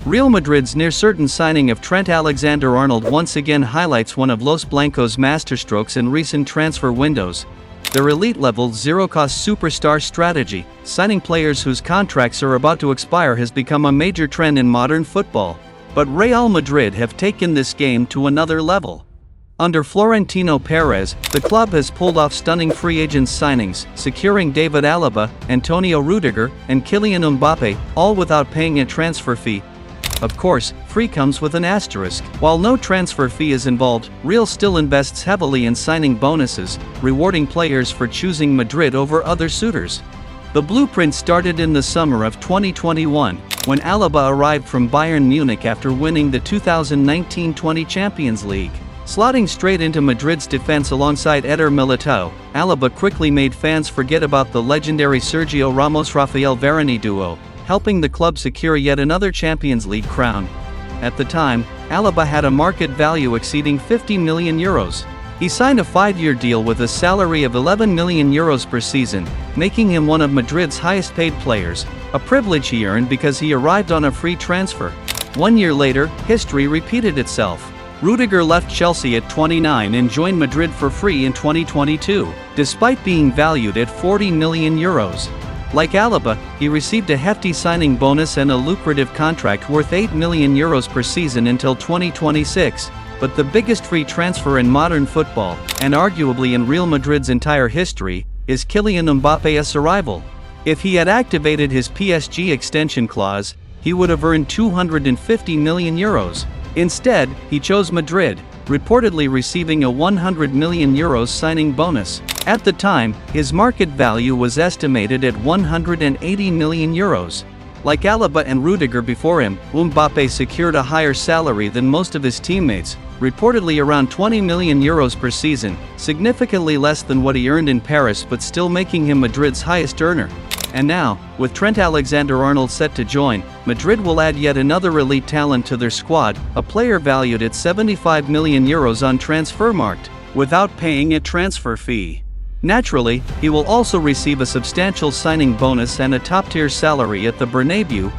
Real Madrid's near-certain signing of Trent Alexander-Arnold once again highlights one of Los Blancos' masterstrokes in recent transfer windows. Their elite-level, zero-cost superstar strategy, signing players whose contracts are about to expire, has become a major trend in modern football. But Real Madrid have taken this game to another level. Under Florentino Pérez, the club has pulled off stunning free agent signings, securing David Alaba, Antonio Rüdiger, and Kylian Mbappé, all without paying a transfer fee. Of course, free comes with an asterisk. While no transfer fee is involved, Real still invests heavily in signing bonuses, rewarding players for choosing Madrid over other suitors. The blueprint started in the summer of 2021, when Alaba arrived from Bayern Munich after winning the 2019-20 Champions League. Slotting straight into Madrid's defense alongside Eder Militao, Alaba quickly made fans forget about the legendary Sergio Ramos-Rafael Varane duo, helping the club secure yet another Champions League crown. At the time, Alaba had a market value exceeding €50 million. He signed a 5-year deal with a salary of €11 million per season, making him one of Madrid's highest-paid players, a privilege he earned because he arrived on a free transfer. 1 year later, history repeated itself. Rüdiger left Chelsea at 29 and joined Madrid for free in 2022, despite being valued at €40 million. Like Alaba, he received a hefty signing bonus and a lucrative contract worth €8 million per season until 2026, but the biggest free transfer in modern football, and arguably in Real Madrid's entire history, is Kylian Mbappe's arrival. If he had activated his PSG extension clause, he would have earned €250 million. Instead, he chose Madrid, reportedly receiving a €100 million signing bonus. At the time, his market value was estimated at €180 million. Like Alaba and Rüdiger before him, Mbappé secured a higher salary than most of his teammates, reportedly around €20 million per season, significantly less than what he earned in Paris, but still making him Madrid's highest earner. And now, with Trent Alexander-Arnold set to join, Madrid will add yet another elite talent to their squad, a player valued at €75 million on Transfermarkt, without paying a transfer fee. Naturally, he will also receive a substantial signing bonus and a top-tier salary at the Bernabeu.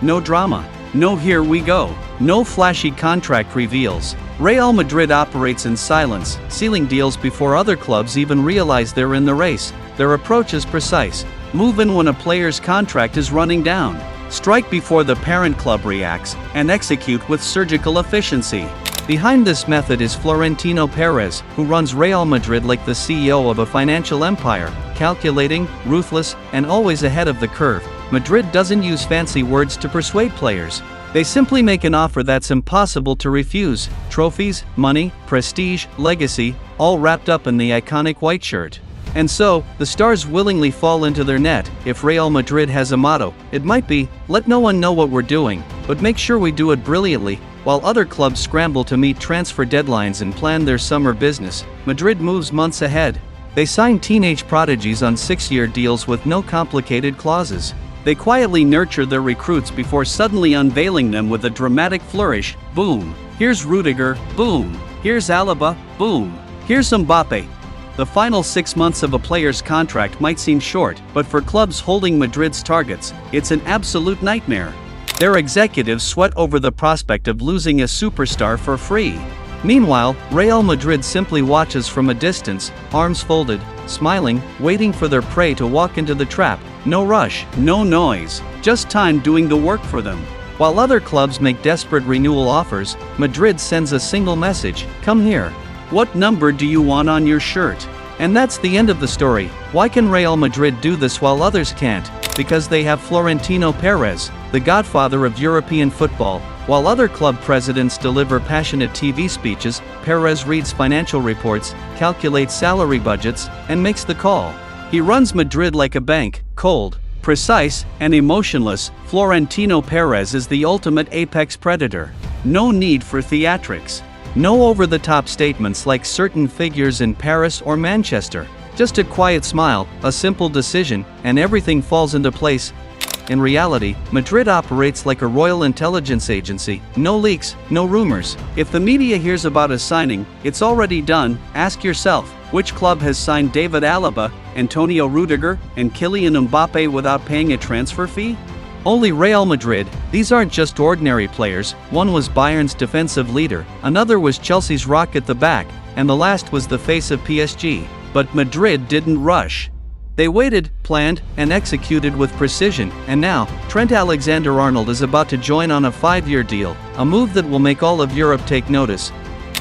No drama. No here we go. No flashy contract reveals. Real Madrid operates in silence, sealing deals before other clubs even realize they're in the race. Their approach is precise. Move in when a player's contract is running down. Strike before the parent club reacts, and execute with surgical efficiency. Behind this method is Florentino Pérez, who runs Real Madrid like the CEO of a financial empire, calculating, ruthless, and always ahead of the curve. Madrid doesn't use fancy words to persuade players. They simply make an offer that's impossible to refuse. Trophies, money, prestige, legacy, all wrapped up in the iconic white shirt. And so, the stars willingly fall into their net. If Real Madrid has a motto, it might be, let no one know what we're doing, but make sure we do it brilliantly. While other clubs scramble to meet transfer deadlines and plan their summer business, Madrid moves months ahead. They sign teenage prodigies on 6-year deals with no complicated clauses. They quietly nurture their recruits before suddenly unveiling them with a dramatic flourish. Boom! Here's Rüdiger. Boom! Here's Alaba. Boom! Here's Mbappé. The final 6 months of a player's contract might seem short, but for clubs holding Madrid's targets, it's an absolute nightmare. Their executives sweat over the prospect of losing a superstar for free. Meanwhile, Real Madrid simply watches from a distance, arms folded, smiling, waiting for their prey to walk into the trap. No rush, no noise, just time doing the work for them. While other clubs make desperate renewal offers, Madrid sends a single message: come here. What number do you want on your shirt? And that's the end of the story. Why can Real Madrid do this while others can't? Because they have Florentino Pérez, the godfather of European football. While other club presidents deliver passionate TV speeches, Pérez reads financial reports, calculates salary budgets, and makes the call. He runs Madrid like a bank, cold, precise, and emotionless. Florentino Pérez is the ultimate apex predator. No need for theatrics. No over-the-top statements like certain figures in Paris or Manchester. Just a quiet smile, a simple decision, and everything falls into place. In reality, Madrid operates like a royal intelligence agency. No leaks, no rumors. If the media hears about a signing, it's already done. Ask yourself, which club has signed David Alaba, Antonio Rüdiger, and Kylian Mbappé without paying a transfer fee? Only Real Madrid. These aren't just ordinary players. One was Bayern's defensive leader, another was Chelsea's rock at the back, and the last was the face of PSG. But Madrid didn't rush. They waited, planned, and executed with precision, and now, Trent Alexander-Arnold is about to join on a 5-year deal, a move that will make all of Europe take notice.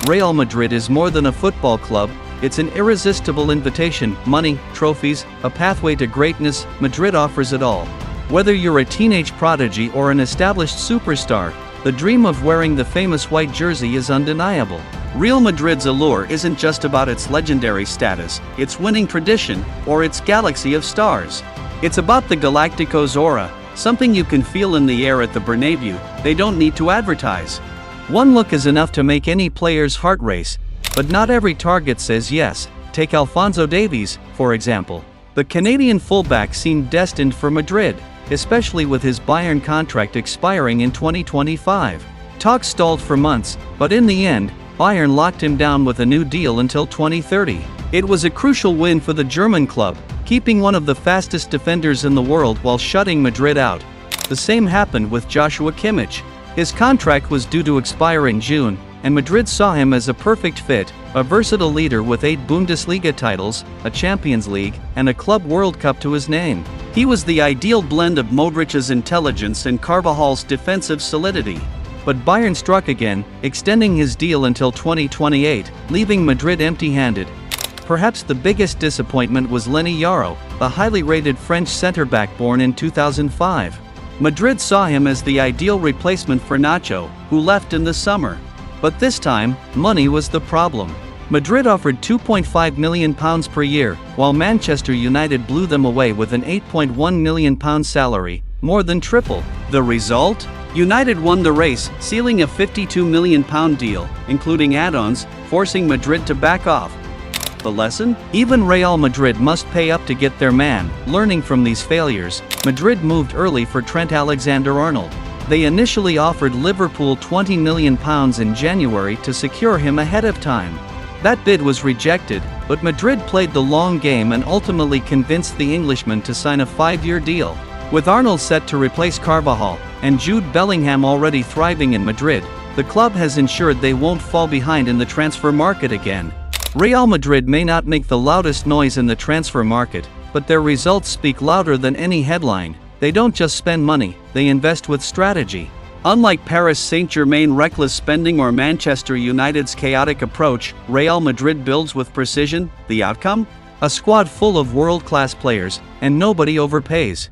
Real Madrid is more than a football club. It's an irresistible invitation: money, trophies, a pathway to greatness. Madrid offers it all. Whether you're a teenage prodigy or an established superstar, the dream of wearing the famous white jersey is undeniable. Real Madrid's allure isn't just about its legendary status, its winning tradition, or its galaxy of stars. It's about the Galacticos aura, something you can feel in the air at the Bernabeu. They don't need to advertise. One look is enough to make any player's heart race, but not every target says yes. Take Alphonso Davies, for example. The Canadian fullback seemed destined for Madrid, especially with his Bayern contract expiring in 2025. Talks stalled for months, but in the end, Bayern locked him down with a new deal until 2030. It was a crucial win for the German club, keeping one of the fastest defenders in the world while shutting Madrid out. The same happened with Joshua Kimmich. His contract was due to expire in June, and Madrid saw him as a perfect fit, a versatile leader with 8 Bundesliga titles, a Champions League, and a Club World Cup to his name. He was the ideal blend of Modric's intelligence and Carvajal's defensive solidity. But Bayern struck again, extending his deal until 2028, leaving Madrid empty-handed. Perhaps the biggest disappointment was Lenny Yaro, the highly rated French centre-back born in 2005. Madrid saw him as the ideal replacement for Nacho, who left in the summer. But this time, money was the problem. Madrid offered £2.5 million per year, while Manchester United blew them away with an £8.1 million salary, more than triple. The result? United won the race, sealing a £52 million deal, including add-ons, forcing Madrid to back off. The lesson? Even Real Madrid must pay up to get their man. Learning from these failures, Madrid moved early for Trent Alexander-Arnold. They initially offered Liverpool £20 million in January to secure him ahead of time. That bid was rejected, but Madrid played the long game and ultimately convinced the Englishman to sign a 5-year deal. With Arnold set to replace Carvajal, and Jude Bellingham already thriving in Madrid, the club has ensured they won't fall behind in the transfer market again. Real Madrid may not make the loudest noise in the transfer market, but their results speak louder than any headline. They don't just spend money, they invest with strategy. Unlike Paris Saint-Germain's reckless spending or Manchester United's chaotic approach, Real Madrid builds with precision. The outcome? A squad full of world-class players, and nobody overpays.